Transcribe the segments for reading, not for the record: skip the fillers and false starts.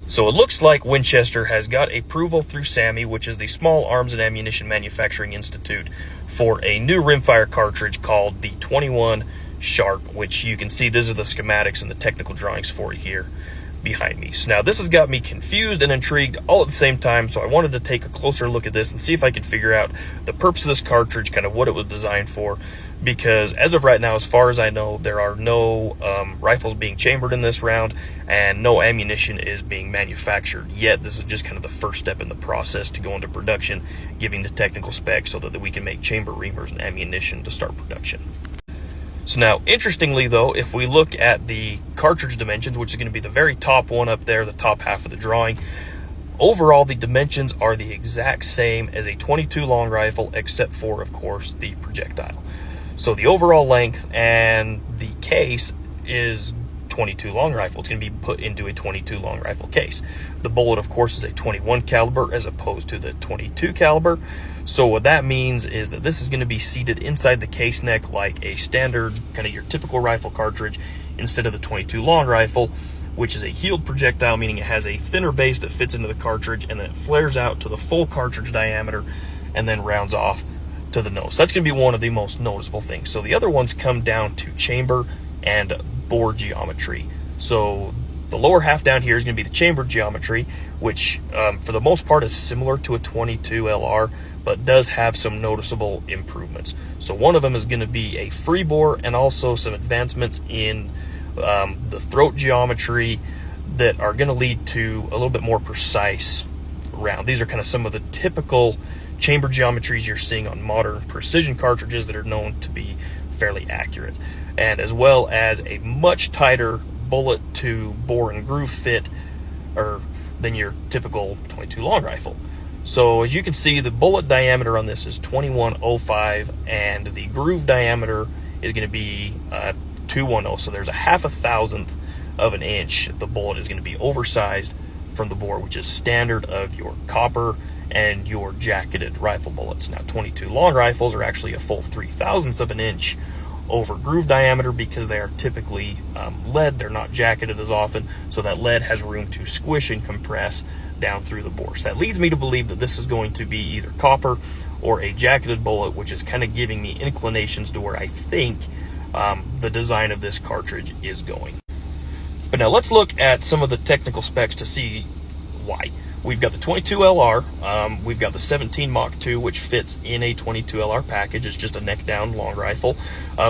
So it looks like Winchester has got approval through SAAMI, which is the Small Arms and Ammunition Manufacturing Institute, for a new rimfire cartridge called the 21 Sharp, which you can see these are the schematics and the technical drawings for here behind me. So now this has got me confused and intrigued all at the same time, so I wanted to take a closer look at this and see if I could figure out the purpose of this cartridge, kind of what it was designed for, because as of right now, as far as I know, there are no rifles being chambered in this round and no ammunition is being manufactured yet. This is just kind of the first step in the process to go into production, giving the technical specs so that we can make chamber reamers and ammunition to start production. So now, interestingly though, if we look at the cartridge dimensions, which is going to be the very top one up there, the top half of the drawing, overall the dimensions are the exact same as a 22 long rifle, except for, of course, the projectile. So the overall length and the case is 22 long rifle. It's going to be put into a 22 long rifle case. The bullet, of course, is a 21 caliber as opposed to the 22 caliber. So what that means is that this is going to be seated inside the case neck like a standard, kind of your typical rifle cartridge, instead of the 22 long rifle, which is a heeled projectile, meaning it has a thinner base that fits into the cartridge and then it flares out to the full cartridge diameter and then rounds off to the nose. That's going to be one of the most noticeable things. So the other ones come down to chamber and bore geometry. So the lower half down here is going to be the chamber geometry, which for the most part is similar to a 22 LR, but does have some noticeable improvements. So one of them is going to be a free bore and also some advancements in the throat geometry that are going to lead to a little bit more precise round. These are kind of some of the typical chamber geometries you're seeing on modern precision cartridges that are known to be fairly accurate, and as well as a much tighter bullet to bore and groove fit than your typical 22 long rifle. So as you can see, the bullet diameter on this is 2105 and the groove diameter is going to be 210. So there's a half a thousandth of an inch. The bullet is going to be oversized from the bore, which is standard of your copper and your jacketed rifle bullets. Now 22 long rifles are actually a full 3/1000ths of an inch over groove diameter because they are typically lead. They're not jacketed as often, so that lead has room to squish and compress down through the bore. So that leads me to believe that this is going to be either copper or a jacketed bullet, which is kind of giving me inclinations to where I think the design of this cartridge is going. But now let's look at some of the technical specs to see why. We've got the 22 LR, we've got the 17 Mach 2, which fits in a 22 LR package. It's just a neck down long rifle.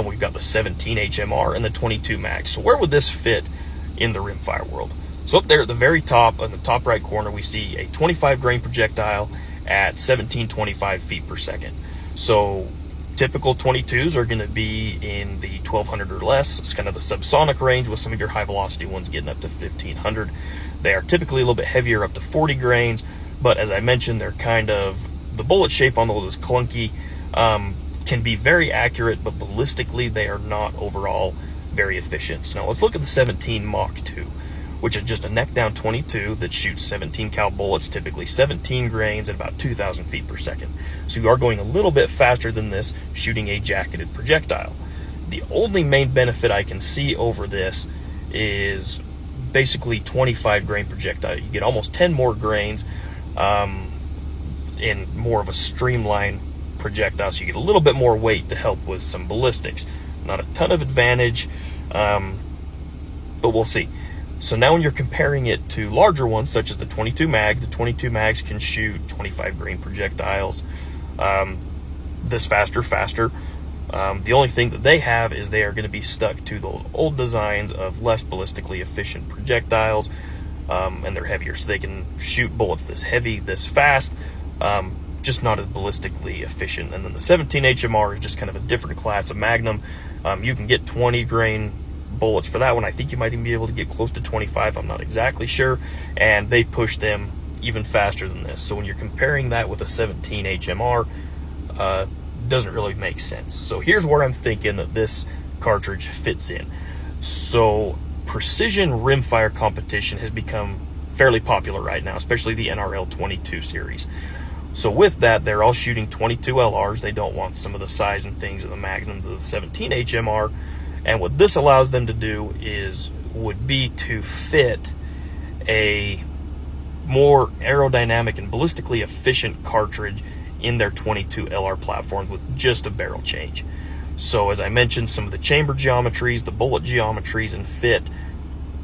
We've got the 17 HMR and the 22 Mag. So where would this fit in the rimfire world? So up there at the very top, in the top right corner, we see a 25 grain projectile at 1725 feet per second. So typical 22s are going to be in the 1200 or less. It's kind of the subsonic range, with some of your high velocity ones getting up to 1500. They are typically a little bit heavier, up to 40 grains, but as I mentioned, they're kind of, the bullet shape on those is clunky, can be very accurate, but ballistically they are not overall very efficient. So now let's look at the 17 Mach 2, which is just a neck down 22 that shoots 17 cal bullets, typically 17 grains at about 2000 feet per second. So you are going a little bit faster than this, shooting a jacketed projectile. The only main benefit I can see over this is basically 25 grain projectile. You get almost 10 more grains in more of a streamlined projectile, so you get a little bit more weight to help with some ballistics. Not a ton of advantage, but we'll see. So now when you're comparing it to larger ones, such as the 22 Mag, the 22 Mags can shoot 25 grain projectiles this faster. The only thing that they have is they are going to be stuck to those old designs of less ballistically efficient projectiles, and they're heavier, so they can shoot bullets this heavy, this fast, just not as ballistically efficient. And then the 17 HMR is just kind of a different class of Magnum. You can get 20 grain bullets for that one. I think you might even be able to get close to 25. I'm not exactly sure, and they push them even faster than this. So when you're comparing that with a 17 HMR, doesn't really make sense. So here's where I'm thinking that this cartridge fits in. So precision rimfire competition has become fairly popular right now, especially the NRL 22 series. So with that, they're all shooting 22 LRs. They don't want some of the size and things of the Magnums of the 17 HMR. And what this allows them to do would be to fit a more aerodynamic and ballistically efficient cartridge in their 22 LR platforms with just a barrel change. So as I mentioned, some of the chamber geometries, the bullet geometries and fit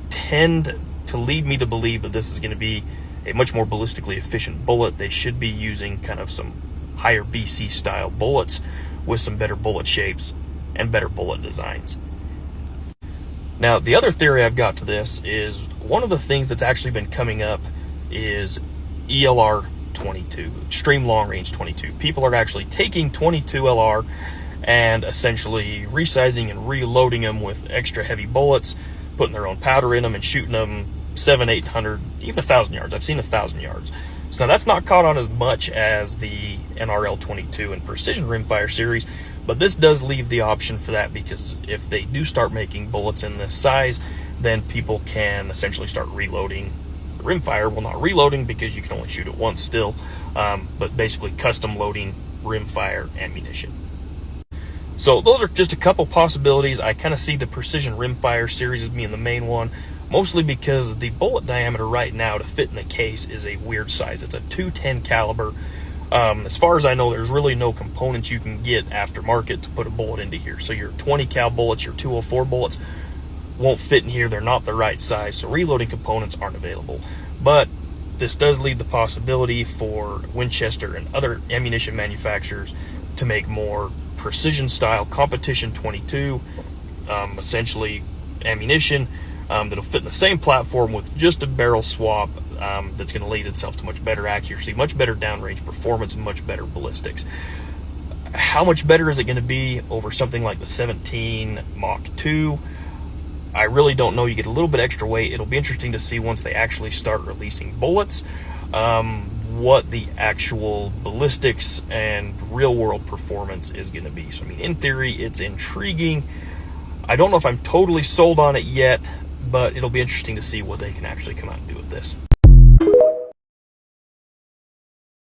tend to lead me to believe that this is going to be a much more ballistically efficient bullet. They should be using kind of some higher BC style bullets with some better bullet shapes and better bullet designs. Now, the other theory I've got to this is one of the things that's actually been coming up is ELR 22, Extreme Long Range 22. People are actually taking 22 LR and essentially resizing and reloading them with extra heavy bullets, putting their own powder in them and shooting them 700, 800, even 1,000 yards. I've seen 1,000 yards. So now that's not caught on as much as the NRL 22 and Precision Rimfire series, but this does leave the option for that, because if they do start making bullets in this size, then people can essentially start reloading the Rimfire. Well, not reloading, because you can only shoot it once still, but basically custom loading Rimfire ammunition. So those are just a couple possibilities. I kind of see the Precision Rimfire series as being the main one, mostly because the bullet diameter right now to fit in the case is a weird size. It's a 210 caliber. As far as I know, there's really no components you can get aftermarket to put a bullet into here. So your 20 cal bullets, your 204 bullets won't fit in here. They're not the right size, so reloading components aren't available. But this does lead the possibility for Winchester and other ammunition manufacturers to make more precision style competition 22, essentially ammunition that'll fit in the same platform with just a barrel swap, that's going to lead itself to much better accuracy, much better downrange performance, and much better ballistics. How much better is it going to be over something like the 17 Mach 2? I really don't know. You get a little bit extra weight. It'll be interesting to see once they actually start releasing bullets, what the actual ballistics and real world performance is going to be. So I mean, in theory, it's intriguing. I don't know if I'm totally sold on it yet, but it'll be interesting to see what they can actually come out and do with this.